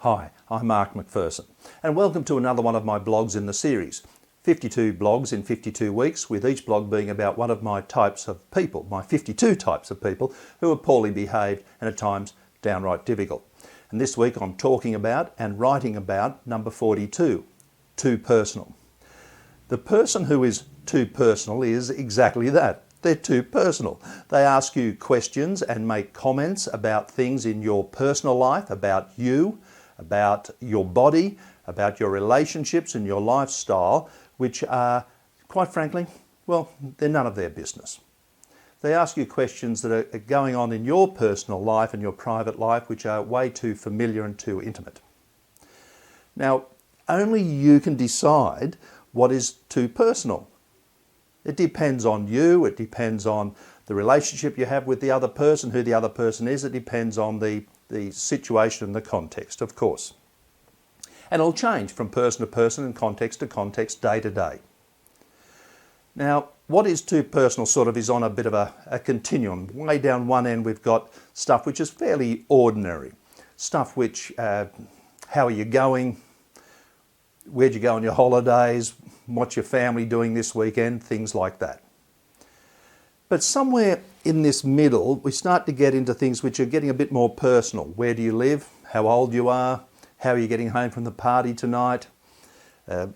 Hi, I'm Mark McPherson, and welcome to another one of my blogs in the series. 52 blogs in 52 weeks, with each blog being about one of my types of people, my 52 types of people who are poorly behaved and at times downright difficult. And this week I'm talking about and writing about number 42, too personal. The person who is too personal is exactly that. They're too personal. They ask you questions and make comments about things in your personal life, about you, about your body, about your relationships and your lifestyle, which are, quite frankly, well, they're none of their business. They ask you questions that are going on in your personal life and your private life, which are way too familiar and too intimate. Now, only you can decide what is too personal. It depends on you, it depends on the relationship you have with the other person, who the other person is, it depends on the situation and the context, of course. And it'll change from person to person and context to context, day to day. Now, what is too personal sort of is on a bit of a continuum. Way down one end we've got stuff which is fairly ordinary. Stuff which, how are you going? Where'd you go on your holidays? What's your family doing this weekend? Things like that. But somewhere in this middle, we start to get into things which are getting a bit more personal. Where do you live? How old you are? How are you getting home from the party tonight?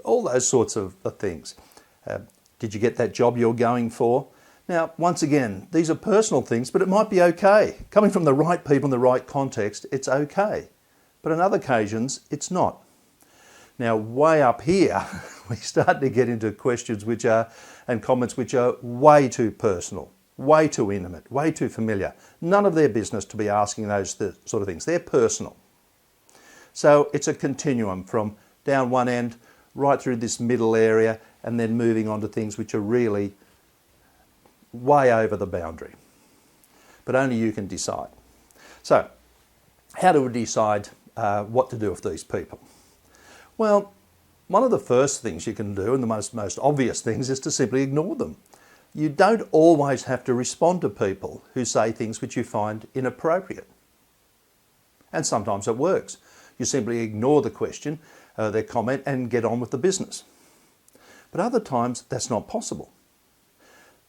All those sorts of things. Did you get that job you're going for? Now, once again, these are personal things, but it might be okay. Coming from the right people in the right context, it's okay. But on other occasions, it's not. Now, way up here, we start to get into questions which are, and comments which are way too personal, way too intimate, way too familiar. None of their business to be asking those sort of things. They're personal. So it's a continuum from down one end, right through this middle area, and then moving on to things which are really way over the boundary. But only you can decide. So, how do we decide what to do with these people? Well, one of the first things you can do, and the most obvious things, is to simply ignore them. You don't always have to respond to people who say things which you find inappropriate. And sometimes it works. You simply ignore the question, their comment, and get on with the business. But other times that's not possible.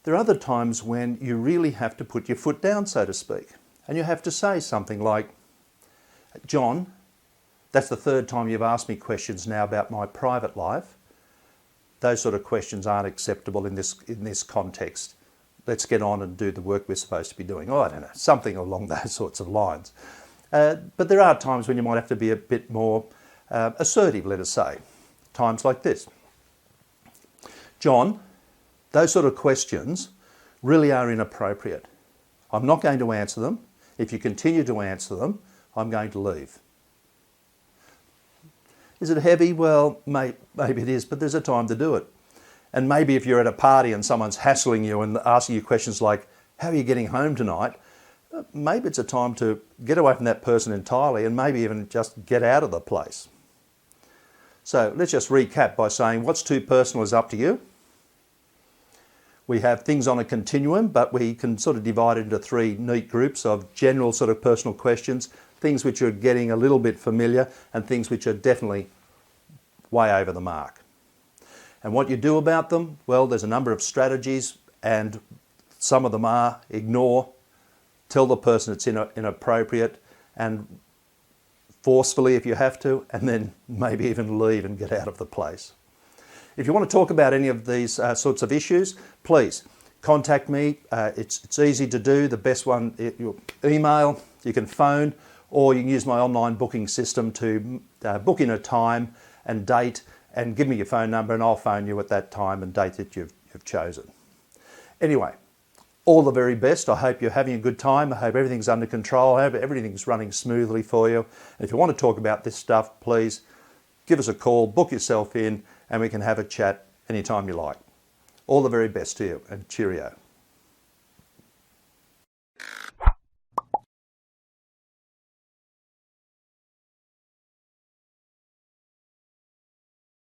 There are other times when you really have to put your foot down, so to speak, and you have to say something like, John, that's the third time you've asked me questions now about my private life. Those sort of questions aren't acceptable in this context. Let's get on and do the work we're supposed to be doing. Oh, I don't know, something along those sorts of lines. But there are times when you might have to be a bit more assertive, let us say. Times like this. John, those sort of questions really are inappropriate. I'm not going to answer them. If you continue to answer them, I'm going to leave. Is it heavy? Well, maybe it is, but there's a time to do it. And maybe if you're at a party and someone's hassling you and asking you questions like, how are you getting home tonight? Maybe it's a time to get away from that person entirely and maybe even just get out of the place. So let's just recap by saying what's too personal is up to you. We have things on a continuum, but we can sort of divide it into three neat groups of general sort of personal questions, things which are getting a little bit familiar, and things which are definitely way over the mark. And what you do about them? Well, there's a number of strategies, and some of them are ignore, tell the person it's inappropriate, and forcefully if you have to, and then maybe even leave and get out of the place. If you want to talk about any of these sorts of issues, please contact me. It's easy to do. The best one, your email, you can phone, or you can use my online booking system to book in a time and date and give me your phone number and I'll phone you at that time and date that you've chosen. Anyway, all the very best. I hope you're having a good time. I hope everything's under control. I hope everything's running smoothly for you. And if you want to talk about this stuff, please give us a call, book yourself in, and we can have a chat anytime you like. All the very best to you, and cheerio.